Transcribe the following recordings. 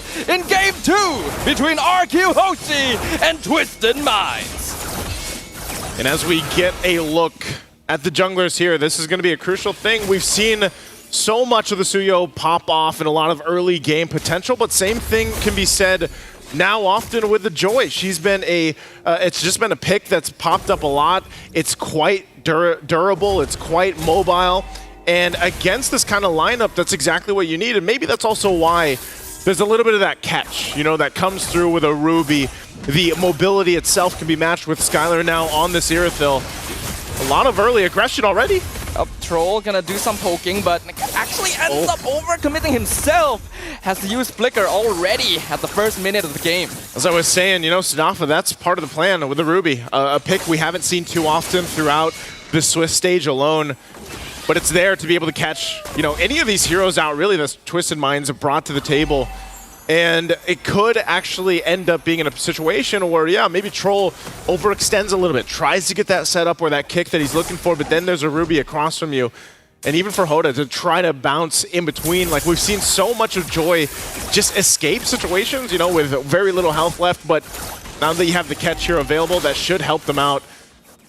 battle in Game 2 between RQ Hoshi and Twistedminds. And as we get a look at the junglers here, this is going to be a crucial thing. We've seen so much of the Suyo pop off and a lot of early game potential, but same thing can be said now often with the Joy. She's been it's just been a pick that's popped up a lot. It's quite durable, it's quite mobile, and against this kind of lineup, that's exactly what you need. And maybe that's also why there's a little bit of that catch, you know, that comes through with a Ruby. The mobility itself can be matched with Skylar now on this Irithyll. A lot of early aggression already. Troll gonna do some poking, but actually ends up overcommitting himself. Has to use Flicker already at the first minute of the game. As I was saying, you know, Sadafa, that's part of the plan with the Ruby. A pick we haven't seen too often throughout the Swift stage alone. But it's there to be able to catch, you know, any of these heroes out, really, that Twistedminds have brought to the table. And it could actually end up being in a situation where, yeah, maybe Troll overextends a little bit, tries to get that setup or that kick that he's looking for, but then there's a Ruby across from you. And even for Hoda to try to bounce in between, like we've seen so much of Joy just escape situations, you know, with very little health left, but now that you have the catch here available, that should help them out.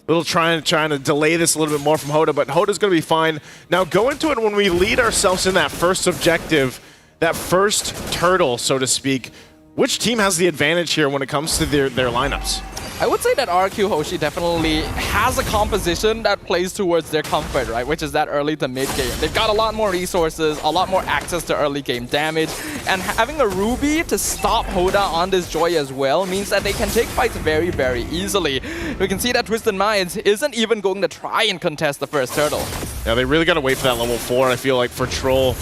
Little trying to delay this a little bit more from Hoda, but Hoda's going to be fine. Now go into it when we lead ourselves in that first objective, that first turtle, so to speak. Which team has the advantage here when it comes to their lineups? I would say that RQ Hoshi definitely has a composition that plays towards their comfort, right? Which is that early to mid game. They've got a lot more resources, a lot more access to early game damage, and having a Ruby to stop Hoda on this Joy as well means that they can take fights very, very easily. We can see that Twistedminds isn't even going to try and contest the first turtle. Yeah, they really got to wait for that level 4, I feel like, for Troll,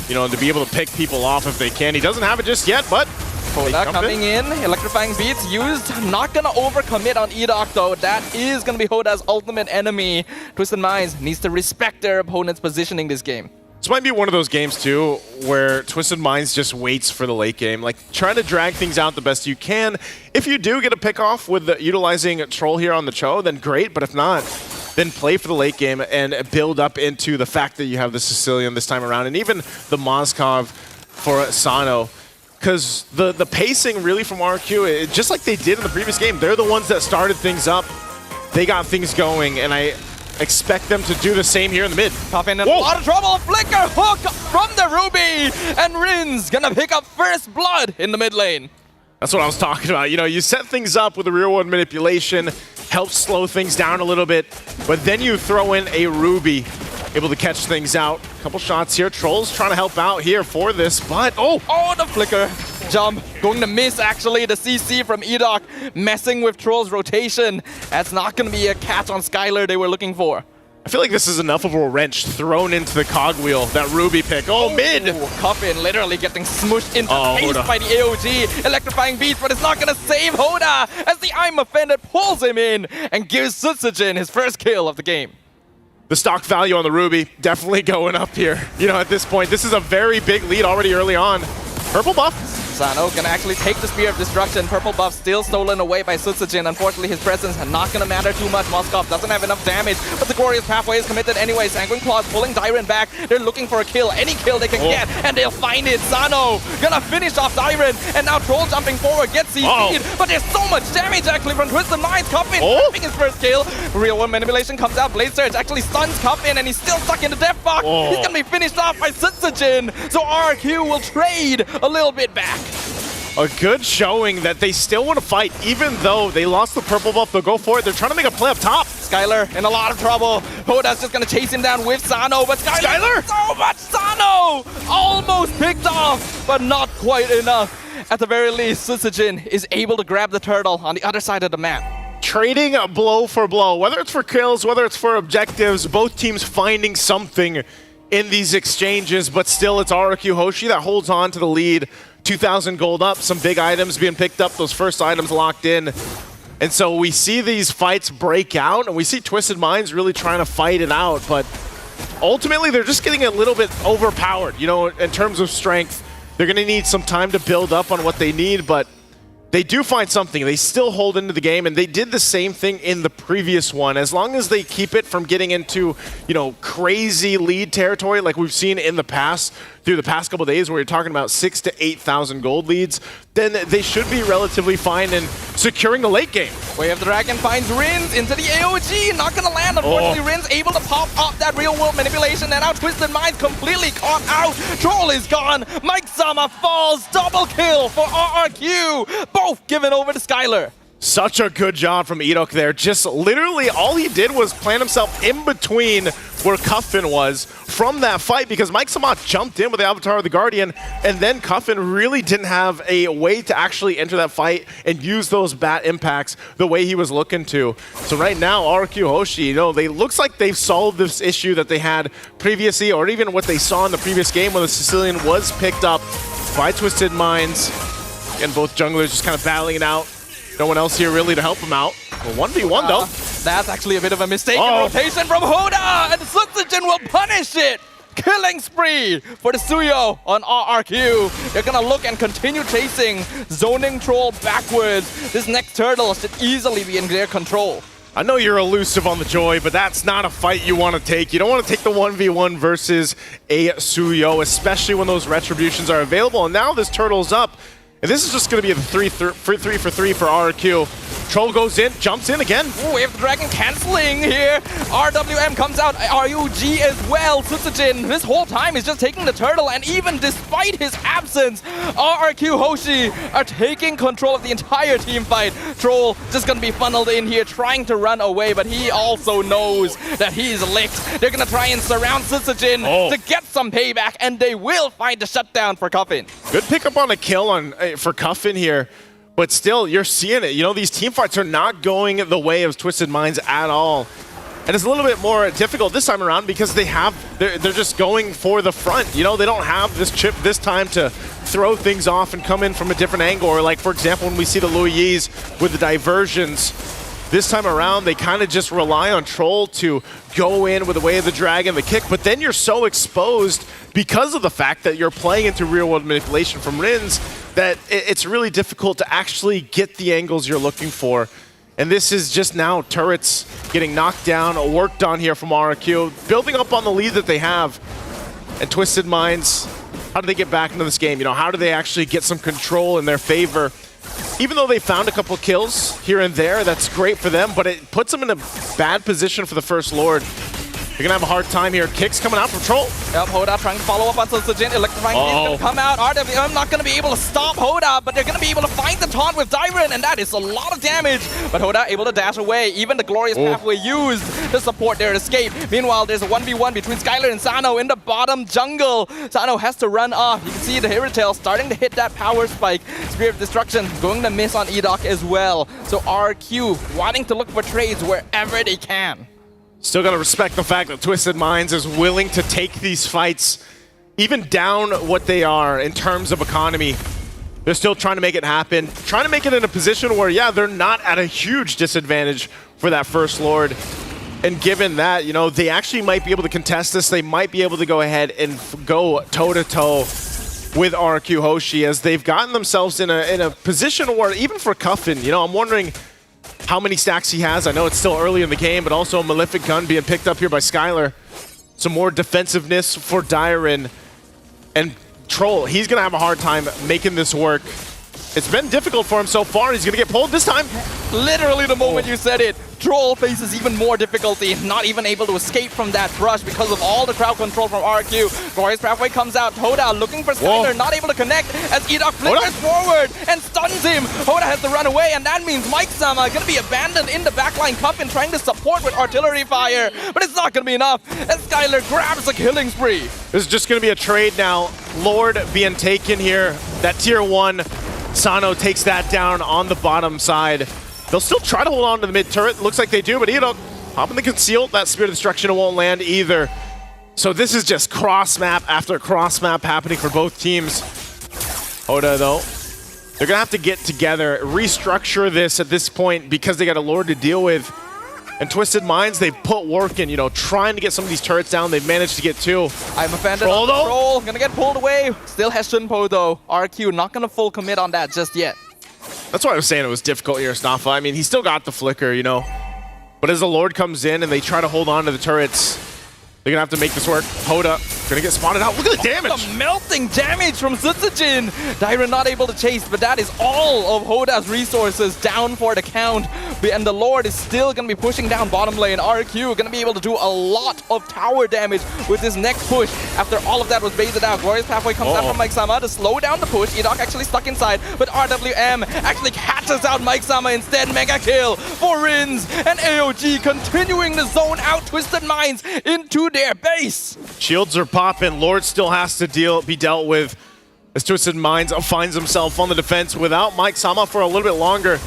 you know, to be able to pick people off if they can. He doesn't have it just yet, but Hoda coming in, electrifying beats used, not gonna overcommit on Edok though. That is gonna be Hoda's ultimate enemy. Twistedminds needs to respect their opponent's positioning this game. This might be one of those games too where Twistedminds just waits for the late game, like trying to drag things out the best you can. If you do get a pick off with utilizing Troll here on the Cho, then great, but if not, then play for the late game and build up into the fact that you have the Sicilian this time around, and even the Moskov for Sano. Because the pacing really from RQ, just like they did in the previous game, they're the ones that started things up. They got things going, and I expect them to do the same here in the mid. Top in a lot of trouble. Flicker hook from the Ruby, and Rin's gonna pick up first blood in the mid lane. That's what I was talking about. You know, you set things up with the real world manipulation, helps slow things down a little bit, but then you throw in a Ruby, able to catch things out. Couple shots here. Troll's trying to help out here for this, but oh, the Flicker jump going to miss actually. The CC from Edok messing with Troll's rotation. That's not going to be a catch on Skylar they were looking for. I feel like this is enough of a wrench thrown into the cogwheel. That Ruby pick. Oh, mid! Coffin literally getting smushed into face by the AOG. Electrifying beats, but it's not going to save Hoda as the I'm Offended pulls him in and gives Sutsujin his first kill of the game. The stock value on the Ruby definitely going up here. You know, at this point, this is a very big lead already early on. Purple buff. Sano gonna actually take the Spear of Destruction. Purple buff still stolen away by Sutsujin. Unfortunately, his presence not gonna matter too much. Moskov doesn't have enough damage, but the Glorious Pathway is committed anyway. Sanguine Claws pulling Dyren back. They're looking for a kill. Any kill they can get, and they'll find it. Sano gonna finish off Dyren, and now Troll jumping forward, gets CC'd, but there's so much damage actually from Twistedminds. Coffin having his first kill. Real World Manipulation comes out. Blade Surge actually stuns Coffin, and he's still stuck in the death box. He's gonna be finished off by Sutsujin, so RQ will trade a little bit back. A good showing that they still want to fight, even though they lost the purple buff. They'll go for it. They're trying to make a play up top. Skylar in a lot of trouble. Hoda's just going to chase him down with Sano, but Skylar! So much Sano! Almost picked off, but not quite enough. At the very least, Sutsujin is able to grab the turtle on the other side of the map. Trading blow for blow, whether it's for kills, whether it's for objectives, both teams finding something in these exchanges, but still it's RQ Hoshi that holds on to the lead. 2,000 gold up, some big items being picked up, those first items locked in. And so we see these fights break out, and we see Twistedminds really trying to fight it out, but ultimately they're just getting a little bit overpowered. You know, in terms of strength, they're going to need some time to build up on what they need, but they do find something. They still hold into the game, and they did the same thing in the previous one. As long as they keep it from getting into, you know, crazy lead territory like we've seen in the past, through the past couple days where you're talking about 6,000 to 8,000 gold leads, then they should be relatively fine in securing the late game. Way of the Dragon finds Rinz into the AOG, not gonna land. Unfortunately, Rinz able to pop up that real world manipulation, and now Twistedminds completely caught out. Troll is gone. Mike Sama falls. Double kill for RRQ. Both given over to Skylar. Such a good job from Edok there. Just literally all he did was plant himself in between where Cuffin was from that fight, because Mike Samat jumped in with the Avatar of the Guardian, and then Cuffin really didn't have a way to actually enter that fight and use those bat impacts the way he was looking to. So right now, RQ Hoshi, you know, they looks like they've solved this issue that they had previously, or even what they saw in the previous game when the Sicilian was picked up by Twistedminds, and both junglers just kind of battling it out. No one else here really to help him out. Well, 1v1 though. That's actually a bit of a mistake in rotation from Hoda, and Sutsugen will punish it. Killing spree for the Suyo on RRQ. They're gonna look and continue chasing, zoning Troll backwards. This next turtle should easily be in their control. I know you're elusive on the Joy, but that's not a fight you want to take. You don't want to take the 1v1 versus a Suyo, especially when those retributions are available. And now this turtle's up. And this is just going to be the 3 for 3 for RRQ. Troll goes in, jumps in again. Ooh, we have the Dragon canceling here. RWM comes out, RUG as well. Sutsujin, this whole time is just taking the turtle, and even despite his absence, RRQ Hoshi are taking control of the entire team fight. Troll just going to be funneled in here, trying to run away, but he also knows that he's licked. They're going to try and surround Sutsujin to get some payback, and they will find the shutdown for Cuffin. Good pickup on a kill on for Cuffin here. But still, you're seeing it. You know, these team fights are not going the way of Twistedminds at all. And it's a little bit more difficult this time around because they're just going for the front. You know, they don't have this chip this time to throw things off and come in from a different angle. Or like, for example, when we see the Louis with the diversions, this time around, they kind of just rely on Troll to go in with the Way of the Dragon, the kick, but then you're so exposed because of the fact that you're playing into real-world manipulation from Rins that it's really difficult to actually get the angles you're looking for. And this is just now turrets getting knocked down, worked on here from RRQ, building up on the lead that they have. And Twistedminds, how do they get back into this game? You know, how do they actually get some control in their favor? Even though they found a couple kills here and there, that's great for them, but it puts them in a bad position for the First Lord. They're gonna have a hard time here. Kicks coming out from Troll. Yep, Hoda trying to follow up on Sutsujin. Electrifying is gonna come out. RWM not gonna be able to stop Hoda, but they're gonna be able to find the taunt with Dyron, and that is a lot of damage. But Hoda able to dash away. Even the glorious pathway used to support their escape. Meanwhile, there's a 1v1 between Skylar and Sano in the bottom jungle. Sano has to run off. You can see the Hero-Tail starting to hit that power spike. Spirit of Destruction going to miss on Edok as well. So RQ wanting to look for trades wherever they can. Still gotta respect the fact that Twistedminds is willing to take these fights even down what they are in terms of economy. They're still trying to make it happen, trying to make it in a position where, yeah, they're not at a huge disadvantage for that First Lord. And given that, you know, they actually might be able to contest this. They might be able to go ahead and go toe-to-toe with RQ Hoshi, as they've gotten themselves in a position where, even for Cuffin, you know, I'm wondering how many stacks he has. I know it's still early in the game, but also a Malefic Gun being picked up here by Skylar. Some more defensiveness for Dyron. And Troll, he's going to have a hard time making this work. It's been difficult for him so far. He's going to get pulled this time. Literally the moment you said it. Troll faces even more difficulty, not even able to escape from that rush because of all the crowd control from RQ. Glorious Pathway comes out. Hoda looking for Skylar, not able to connect as Edok flickers forward and stuns him. Hoda has to run away, and that means Mike Sama going to be abandoned in the backline. Cuffin trying to support with artillery fire, but it's not going to be enough as Skylar grabs a killing spree. This is just going to be a trade now. Lord being taken here. That tier 1, Sano takes that down on the bottom side. They'll still try to hold on to the mid turret. Looks like they do, but Edok popping the conceal. That Spirit of Destruction won't land either. So this is just cross map after cross map happening for both teams. Hoda, though, they're going to have to get together, restructure this at this point because they got a Lord to deal with. And Twistedminds, they've put work in, you know, trying to get some of these turrets down. They've managed to get 2. I'm offended on the Troll. Gonna get pulled away. Still has Shunpo, though. RQ not gonna full commit on that just yet. That's why I was saying it was difficult here, Snafa. I mean, he still got the flicker, you know. But as the Lord comes in and they try to hold on to the turrets, they're going to have to make this work. Hoda Gonna get spotted out. Look at the damage. The melting damage from Sutsujin. Dairon not able to chase, but that is all of Hoda's resources down for the count. And the Lord is still going to be pushing down bottom lane. RQ going to be able to do a lot of tower damage with this next push. After all of that was baited out, Glorious Pathway comes down from Mike Sama to slow down the push. Edok actually stuck inside, but RWM actually catches out Mike Sama instead. Mega kill for Rins, and AOG continuing to zone out Twistedminds into their base. Shields are popping. Lord still has to be dealt with as Twistedminds finds himself on the defense without Mike Sama for a little bit longer.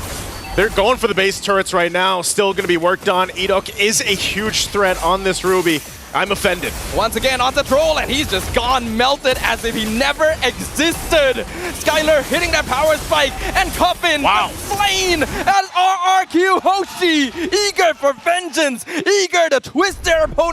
They're going for the base turrets right now. Still going to be worked on. Edok is a huge threat on this Ruby. I'm offended. Once again on the troll, and he's just gone melted as if he never existed. Skylar hitting that power spike, and Coffin slain as RRQ Hoshi, eager for vengeance, eager to twist their opponent.